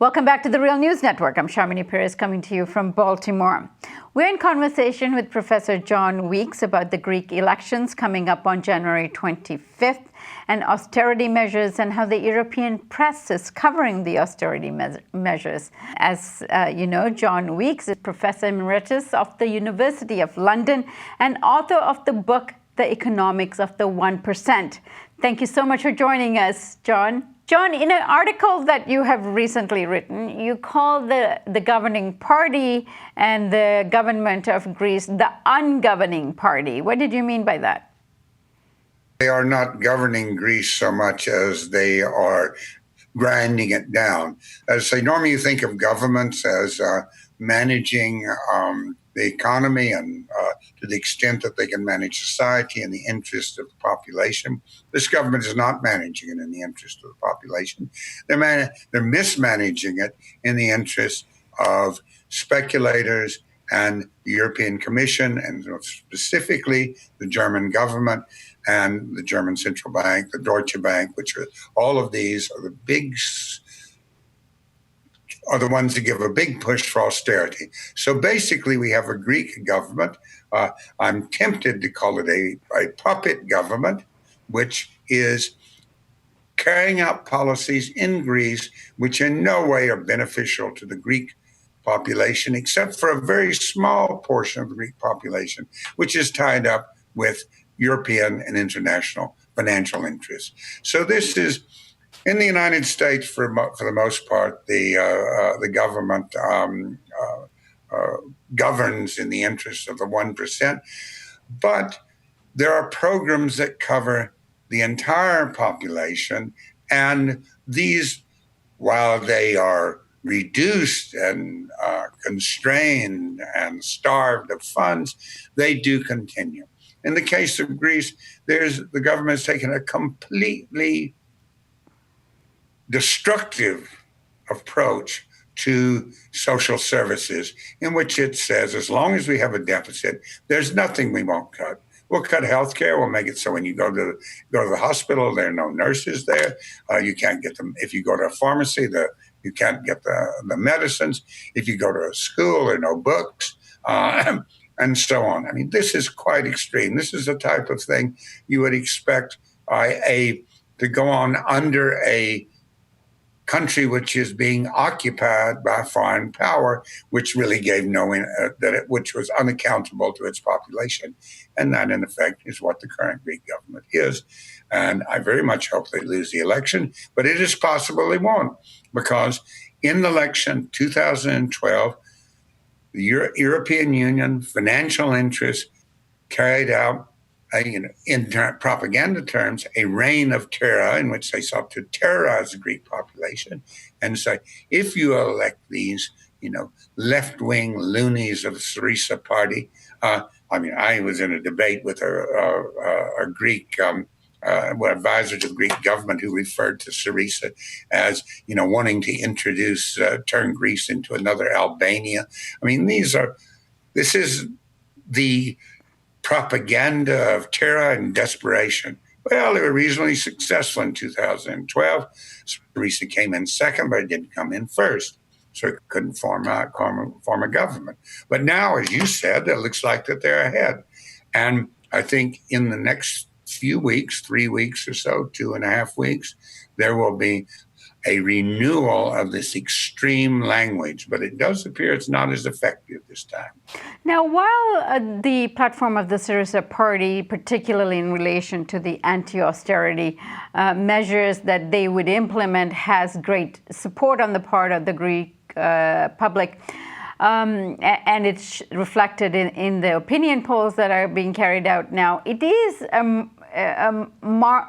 Welcome back to the Real News Network. I'm Shamini Perez coming to you from Baltimore. We're in conversation with Professor John Weeks about the Greek elections coming up on January 25th and austerity measures and how the European press is covering the austerity measures. As you know, John Weeks is Professor Emeritus of the University of London and author of the book, The Economics of the 1%. Thank you so much for joining us, John. John, in an article that you have recently written, you call the governing party and the government of Greece the ungoverning party. What did you mean by that? They are not governing Greece so much as they are grinding it down. As they normally think of governments as managing the economy and to the extent that they can manage society in the interest of the population. This government is not managing it in the interest of the population. They're mismanaging it in the interest of speculators and the European Commission, and specifically the German government and the German Central Bank, the Deutsche Bank, which are all of these are the ones that give a big push for austerity. So basically, we have a Greek government. I'm tempted to call it a puppet government, which is carrying out policies in Greece which in no way are beneficial to the Greek population, except for a very small portion of the Greek population, which is tied up with European and international financial interests. So this is, in the United States, for the most part, the government governs in the interest of the 1%. But there are programs that cover the entire population, and these, while they are reduced and constrained and starved of funds, they do continue. In the case of Greece, the government has taken a completely destructive approach to social services, in which it says, as long as we have a deficit, there's nothing we won't cut. We'll cut healthcare. We'll make it so when you go to the hospital, there are no nurses there. You can't get them. If you go to a pharmacy, you can't get the medicines. If you go to a school, there are no books, and so on. I mean, this is quite extreme. This is the type of thing you would expect to go on under a country which is being occupied by foreign power, which really gave which was unaccountable to its population. And that, in effect, is what the current Greek government is. And I very much hope they lose the election, but it is possible they won't, because in the election 2012, the European Union financial interests carried out, in propaganda terms, a reign of terror in which they sought to terrorize the Greek population and say, if you elect these, left-wing loonies of the Syriza party. I was in a debate with a Greek advisor to the Greek government who referred to Syriza as, wanting to turn Greece into another Albania. I mean, this is the propaganda of terror and desperation. Well, they were reasonably successful in 2012. Syriza came in second, but it didn't come in first. So it couldn't form a government. But now, as you said, it looks like that they're ahead. And I think in the next few weeks, 3 weeks or so, 2.5 weeks, there will be a renewal of this extreme language, but it does appear it's not as effective this time. Now, while the platform of the Syriza party, particularly in relation to the anti-austerity measures that they would implement, has great support on the part of the Greek public, and it's reflected in the opinion polls that are being carried out now, it is a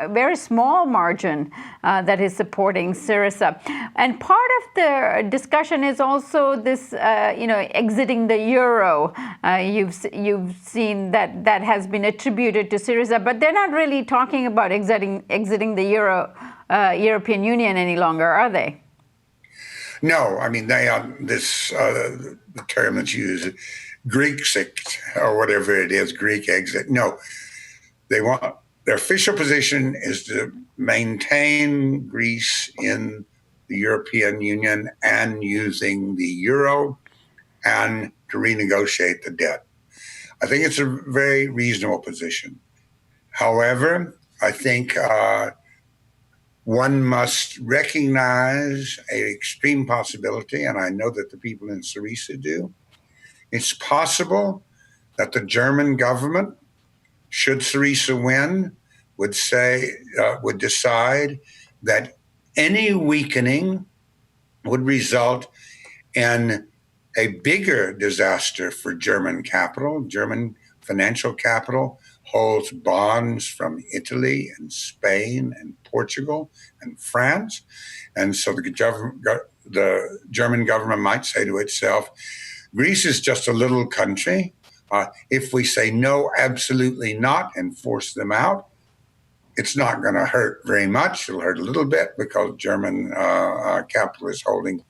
very small margin that is supporting Syriza. And part of the discussion is also this, exiting the euro. You've seen that has been attributed to Syriza, but they're not really talking about exiting the European Union any longer, are they? No, I mean, they are the term that's used, Grexit or whatever it is, Greek exit. No, their official position is to maintain Greece in the the European Union and using the euro and to renegotiate the debt. I think it's a very reasonable position. However, I think one must recognize an extreme possibility, and I know that the people in Syriza do. It's possible that the German government, should Syriza win, would decide that any weakening would result in a bigger disaster for German capital. German financial capital holds bonds from Italy and Spain and Portugal and France. And so the German government might say to itself, Greece is just a little country. If we say no, absolutely not, and force them out, it's not going to hurt very much. It'll hurt a little bit because German capital is holding,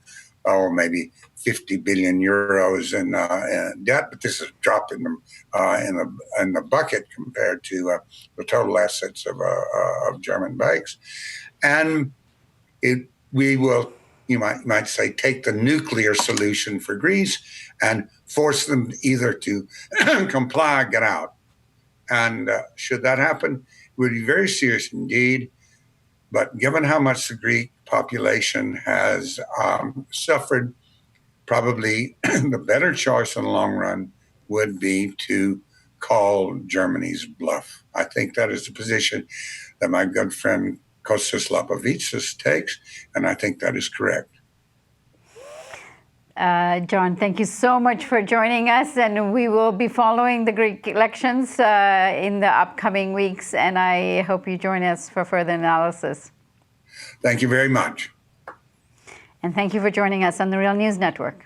maybe 50 billion euros in debt, but this is a drop in the bucket compared to the total assets of German banks. And we will, you might say, take the nuclear solution for Greece and force them either to comply or get out. And should that happen, it would be very serious indeed. But given how much the Greek population has suffered, probably the better choice in the long run would be to call Germany's bluff. I think that is the position that my good friend Kostas Lapovitsis takes, and I think that is correct. John, thank you so much for joining us, and we will be following the Greek elections in the upcoming weeks, and I hope you join us for further analysis. Thank you very much. And thank you for joining us on the Real News Network.